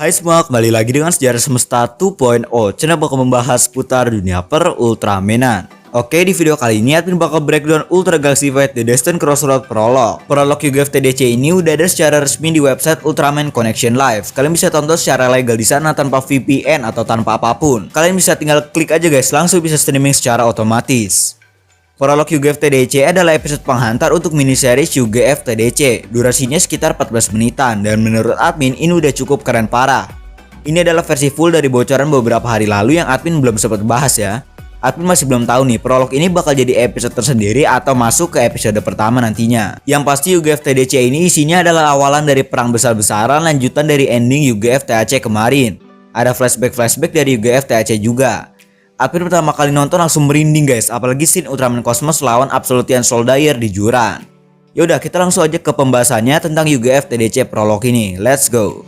Hai semua, kembali lagi dengan Sejarah Semesta 2.0. Channel bakal membahas seputar dunia per Ultramanan. Oke, di video kali ini admin bakal breakdown Ultra Galaxy Fight The Destined Crossroad Prologue. Prolog Yu-Gi-Oh! TDC ini udah ada secara resmi di website Ultraman Connection Live. Kalian bisa tonton secara legal di sana tanpa VPN atau tanpa apapun. Kalian bisa tinggal klik aja guys, langsung bisa streaming secara otomatis. Prolog Yu-Gi-Oh! TDC adalah episode penghantar untuk miniseries Yu-Gi-Oh! TDC. Durasinya sekitar 14 menitan dan menurut admin ini udah cukup keren parah. Ini adalah versi full dari bocoran beberapa hari lalu yang admin belum sempat bahas ya. Admin masih belum tahu nih prolog ini bakal jadi episode tersendiri atau masuk ke episode pertama nantinya. Yang pasti Yu-Gi-Oh! TDC ini isinya adalah awalan dari perang besar-besaran lanjutan dari ending Yu-Gi-Oh! THC kemarin. Ada flashback dari Yu-Gi-Oh! THC juga. Admin pertama kali nonton langsung merinding guys, apalagi scene Ultraman Cosmos lawan Absolutian Soldier di Juran. Yaudah, kita langsung aja ke pembahasannya tentang Yu-Gi-Oh! TDC prolog ini. Let's go.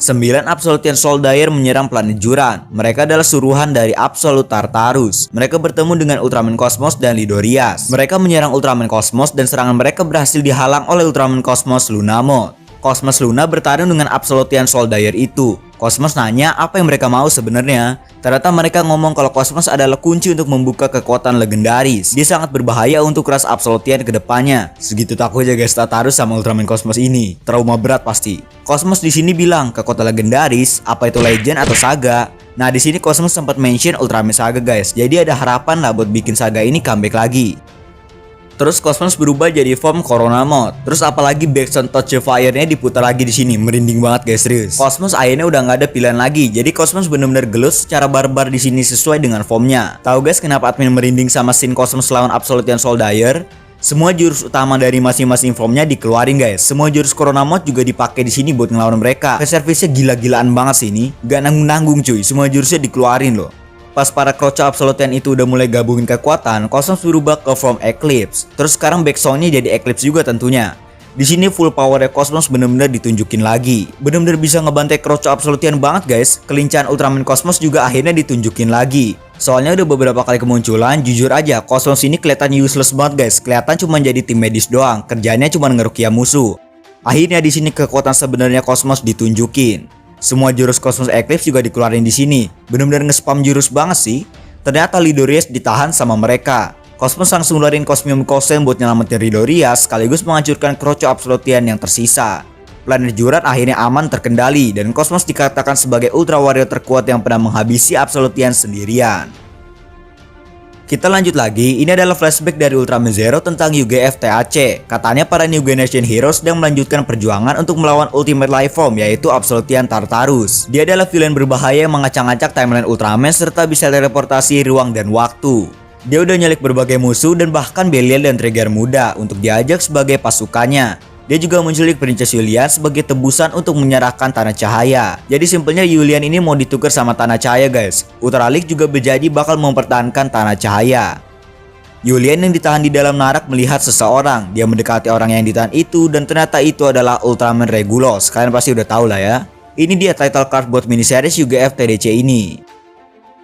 9 Absolutian Soldier menyerang planet Juran. Mereka adalah suruhan dari Absolute Tartarus. Mereka bertemu dengan Ultraman Cosmos dan Lidorias. Mereka menyerang Ultraman Cosmos dan serangan mereka berhasil dihalang oleh Ultraman Cosmos Lunamode. Cosmos Luna bertarung dengan Absolutian Soldier itu. Cosmos nanya apa yang mereka mau sebenarnya. Ternyata mereka ngomong kalau Cosmos adalah kunci untuk membuka kekuatan legendaris. Dia sangat berbahaya untuk ras Absolutian ke depannya. Segitu takutnya guys Tartarus sama Ultraman Cosmos ini. Trauma berat pasti. Cosmos di sini bilang kekuatan legendaris, apa itu legend atau saga. Nah di sini Cosmos sempat mention Ultraman Saga guys. Jadi ada harapan lah buat bikin saga ini comeback lagi. Terus Cosmos berubah jadi form Corona Mode. Terus apalagi backsound Touch the Fire-nya diputar lagi di sini, merinding banget guys, serius. Cosmos akhirnya udah nggak ada pilihan lagi. Jadi Cosmos bener-bener gelut secara barbar di sini sesuai dengan formnya. Tahu guys kenapa admin merinding sama scene Cosmos lawan Absolutian Soldier? Semua jurus utama dari masing-masing formnya dikeluarin guys. Semua jurus Corona Mode juga dipakai di sini buat ngelawan mereka. Service-nya gila-gilaan banget sih ini. Gak nanggung-nanggung cuy. Semua jurusnya dikeluarin loh. Pas para Kroco Absolutian itu udah mulai gabungin kekuatan, Cosmos berubah ke form Eclipse. Terus sekarang backsoundnya jadi Eclipse juga tentunya. Di sini full powernya Cosmos bener-bener ditunjukin lagi. Bener-bener bisa ngebantai Kroco Absolutian banget guys. Kelincahan Ultraman Cosmos juga akhirnya ditunjukin lagi. Soalnya udah beberapa kali kemunculan, jujur aja Cosmos ini kelihatan useless banget guys. Kelihatan cuma jadi tim medis doang, kerjanya cuma ngerukia musuh. Akhirnya di sini kekuatan sebenarnya Cosmos ditunjukin. Semua jurus Cosmos Eclipse juga dikeluarin di sini. Bener-bener nge-spam jurus banget sih. Ternyata Lidorias ditahan sama mereka. Cosmos langsung ngeluarin Cosmium Cosem buat nyelamatin Lidorias sekaligus menghancurkan Kroco Absolutian yang tersisa. Planet Juran akhirnya aman terkendali dan Cosmos dikatakan sebagai Ultra Warrior terkuat yang pernah menghabisi Absolutian sendirian. Kita lanjut lagi, ini adalah flashback dari Ultraman Zero tentang Yu-Gi-Oh! THC. Katanya para New Generation Heroes sedang melanjutkan perjuangan untuk melawan Ultimate Life Form yaitu Absolutian Tartarus. Dia adalah villain berbahaya yang mengacak-ngacak timeline Ultraman serta bisa teleportasi ruang dan waktu. Dia udah nyalik berbagai musuh dan bahkan Belial dan Trigger muda untuk diajak sebagai pasukannya. Dia juga menculik Princess Yulian sebagai tebusan untuk menyerahkan Tanah Cahaya. Jadi simpelnya Yulian ini mau ditukar sama Tanah Cahaya guys. Ultra League juga berjanji bakal mempertahankan Tanah Cahaya. Yulian yang ditahan di dalam narak melihat seseorang. Dia mendekati orang yang ditahan itu dan ternyata itu adalah Ultraman Regulus. Kalian pasti udah tahu lah ya. Ini dia title card buat miniseries Yu-Gi-Oh! TDC ini.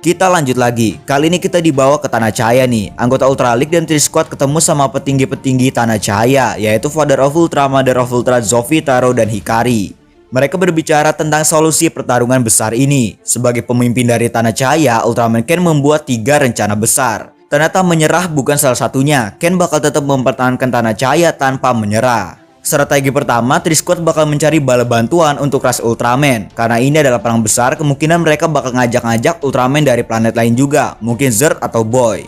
Kita lanjut lagi, kali ini kita dibawa ke Tanah Cahaya nih. Anggota Ultra League dan Tri-Squad ketemu sama petinggi-petinggi Tanah Cahaya, yaitu Father of Ultra, Mother of Ultra, Zofi, Taro, dan Hikari. Mereka berbicara tentang solusi pertarungan besar ini. Sebagai pemimpin dari Tanah Cahaya, Ultraman Ken membuat 3 rencana besar. Ternyata menyerah bukan salah satunya. Ken bakal tetap mempertahankan Tanah Cahaya tanpa menyerah. Strategi pertama, Tri-Squad bakal mencari bala bantuan untuk ras Ultraman. Karena ini adalah perang besar, kemungkinan mereka bakal ngajak-ngajak Ultraman dari planet lain juga, mungkin Zerd atau Boy.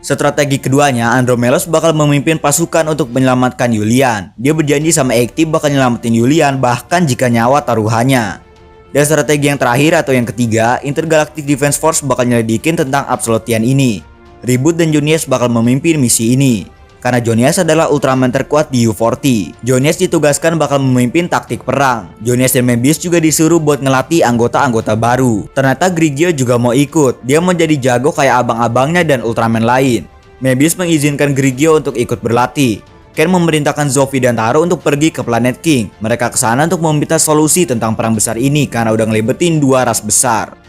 Strategi keduanya, Andromelos bakal memimpin pasukan untuk menyelamatkan Yulian. Dia berjanji sama Ekti bakal nyelamatin Yulian bahkan jika nyawa taruhannya. Dan strategi yang terakhir atau yang ketiga, Intergalactic Defense Force bakal nyelidikin tentang Absolutian ini. Ribut dan Jonias bakal memimpin misi ini. Karena Jonias adalah Ultraman terkuat di U40. Jonias ditugaskan bakal memimpin taktik perang. Jonias dan Mebius juga disuruh buat ngelatih anggota-anggota baru. Ternyata Grigio juga mau ikut. Dia mau jadi jago kayak abang-abangnya dan Ultraman lain. Mebius mengizinkan Grigio untuk ikut berlatih. Ken memerintahkan Zofi dan Taro untuk pergi ke planet King. Mereka kesana untuk meminta solusi tentang perang besar ini karena udah ngelibetin 2 ras besar.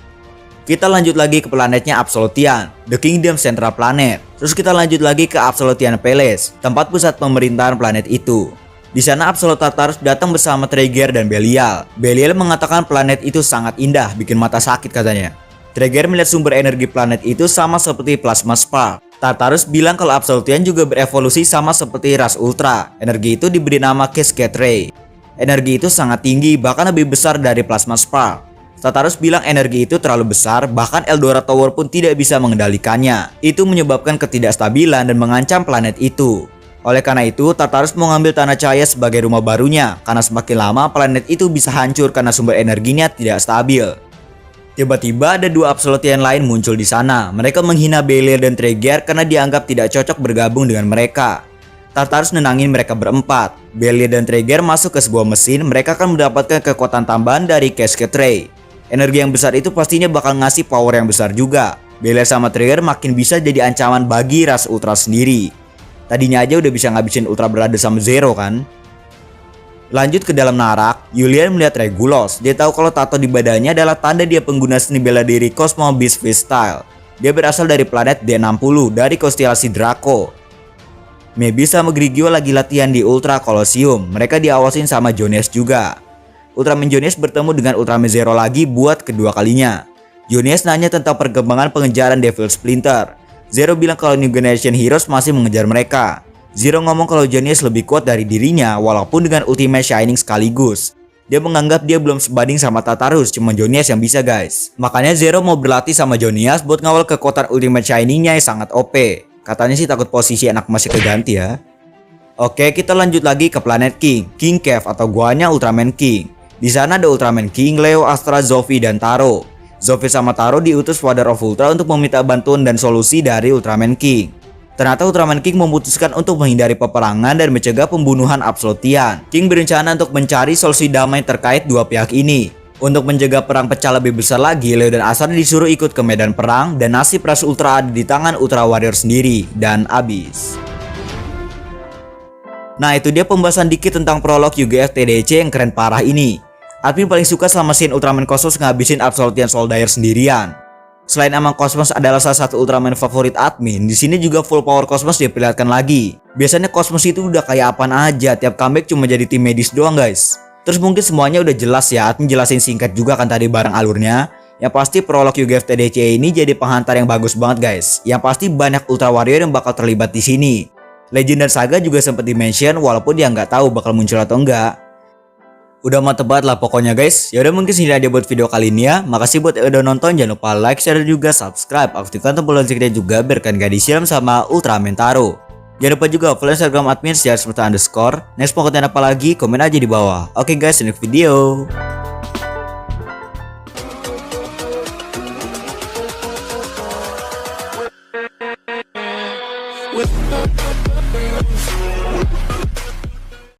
Kita lanjut lagi ke planetnya Absolutian, The Kingdom Central Planet. Terus kita lanjut lagi ke Absolutian Palace, tempat pusat pemerintahan planet itu. Di sana Absolute Tartarus datang bersama Trigger dan Belial. Belial mengatakan planet itu sangat indah, bikin mata sakit katanya. Trigger melihat sumber energi planet itu sama seperti Plasma Spark. Tartarus bilang kalau Absolutian juga berevolusi sama seperti ras Ultra. Energi itu diberi nama Cascade Ray. Energi itu sangat tinggi, bahkan lebih besar dari Plasma Spark. Tartarus bilang energi itu terlalu besar, bahkan Eldora Tower pun tidak bisa mengendalikannya. Itu menyebabkan ketidakstabilan dan mengancam planet itu. Oleh karena itu, Tartarus mau ngambil tanah cahaya sebagai rumah barunya, karena semakin lama planet itu bisa hancur karena sumber energinya tidak stabil. Tiba-tiba ada dua Absolutian lain muncul di sana. Mereka menghina Belial dan Trigger karena dianggap tidak cocok bergabung dengan mereka. Tartarus nenangin mereka berempat. Belial dan Trigger masuk ke sebuah mesin, mereka akan mendapatkan kekuatan tambahan dari Cascade Ray. Energi yang besar itu pastinya bakal ngasih power yang besar juga. Belial sama Trigger makin bisa jadi ancaman bagi ras Ultra sendiri. Tadinya aja udah bisa ngabisin Ultra berada sama Zero kan. Lanjut ke dalam Narak, Julian melihat Regulus. Dia tahu kalau tato di badannya adalah tanda dia pengguna seni bela diri Cosmo Beast Freestyle. Dia berasal dari planet D60 dari konstelasi Draco. Maybe sama Grigio lagi latihan di Ultra Colosseum. Mereka diawasin sama Jones juga. Ultraman Jones bertemu dengan Ultraman Zero lagi buat kedua kalinya. Jones nanya tentang perkembangan pengejaran Devil Splinter. Zero bilang kalau New Generation Heroes masih mengejar mereka. Zero ngomong kalau Jones lebih kuat dari dirinya walaupun dengan Ultimate Shining sekaligus. Dia menganggap dia belum sebanding sama Tartarus, cuma Jones yang bisa guys. Makanya Zero mau berlatih sama Jones buat ngawal kekuatan Ultimate Shiningnya yang sangat OP. Katanya sih takut posisi anak masih keganti ya. Oke, kita lanjut lagi ke planet King Cave atau guanya Ultraman King. Di sana ada Ultraman King, Leo, Astra, Zoffy, dan Taro. Zoffy sama Taro diutus Father of Ultra untuk meminta bantuan dan solusi dari Ultraman King. Ternyata Ultraman King memutuskan untuk menghindari peperangan dan mencegah pembunuhan Absolutian. King berencana untuk mencari solusi damai terkait dua pihak ini. Untuk mencegah perang pecah lebih besar lagi, Leo dan Astra disuruh ikut ke medan perang dan nasib ras Ultra ada di tangan Ultra Warrior sendiri dan abis. Nah, itu dia pembahasan dikit tentang prolog UGF TDC yang keren parah ini. Admin paling suka sama scene Ultraman Cosmos ngabisin Absolutian Soldier sendirian. Selain emang Cosmos adalah salah satu Ultraman favorit admin, di sini juga full power Cosmos diperlihatkan lagi. Biasanya Cosmos itu udah kayak apaan aja, tiap comeback cuma jadi tim medis doang guys. Terus mungkin semuanya udah jelas ya, admin jelasin singkat juga kan tadi bareng alurnya. Yang pasti prolog UGF TDC ini jadi penghantar yang bagus banget guys. Yang pasti banyak Ultra Warrior yang bakal terlibat di sini. Legend dan Saga juga sempat di-mention walaupun dia nggak tahu bakal muncul atau enggak. Udah mantep banget lah pokoknya guys. Ya udah mungkin segini aja buat video kali ini ya. Makasih buat yang udah nonton, jangan lupa like, share dan juga subscribe. Aktifkan tombol loncengnya juga biar kalian gak disiram sama Ultraman Taro. Jangan lupa juga follow Instagram admin @sejarah__. Next mau konten apa lagi komen aja di bawah. Oke guys, see you next video. With